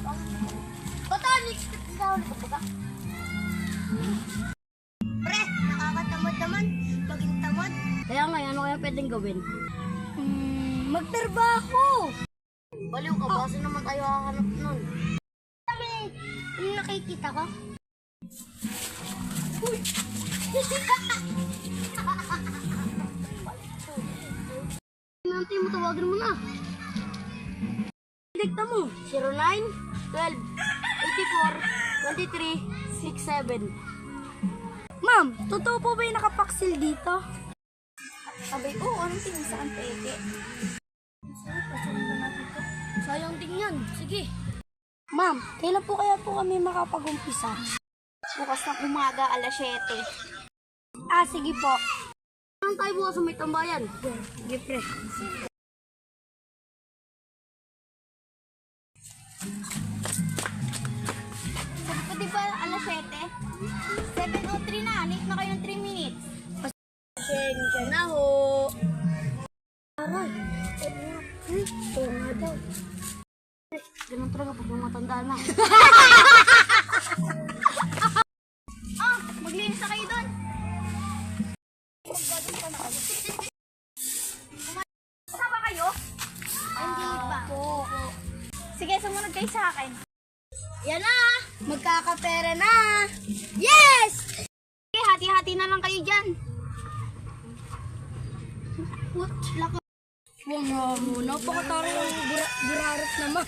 Next step sa ulit ko ba? Pre, nakakatamad naman. Maging tamad. Kaya nga, ano kaya pwedeng gawin? Magtrabaho! Baliw ka ba? Saan naman tayo hahanap nun? Sabi, yung nakikita ko. Uy! Nanti mo, tawagan mo na. Dikta mo. 09 12 84 23 67. Ma'am, totoo po ba yung nakapaksil dito? Abay, anong tingin sa peke? Sayang din yan. Sige. Ma'am, kailan po kaya po kami makapag-umpisa? Bukas ng umaga, alas 7. Sige po. Saan tayo bukas sa may tambayan? Sige, pre. Sabi ko, di ba alas 7? 7:03 na. Late na kayo ng 3 minutes. Pasensya na ho. Aray. Oo nga daw. Ganun talaga pag matanda na. Maglinis na kayo doon. Sama kayo? Hindi pa. Sige, sumunod kayo sa akin. Yan na! Magkakapera na! Yes! Sige, hati-hati na lang kayo dyan. What? Lako. Wow, napakatari ng burarot naman.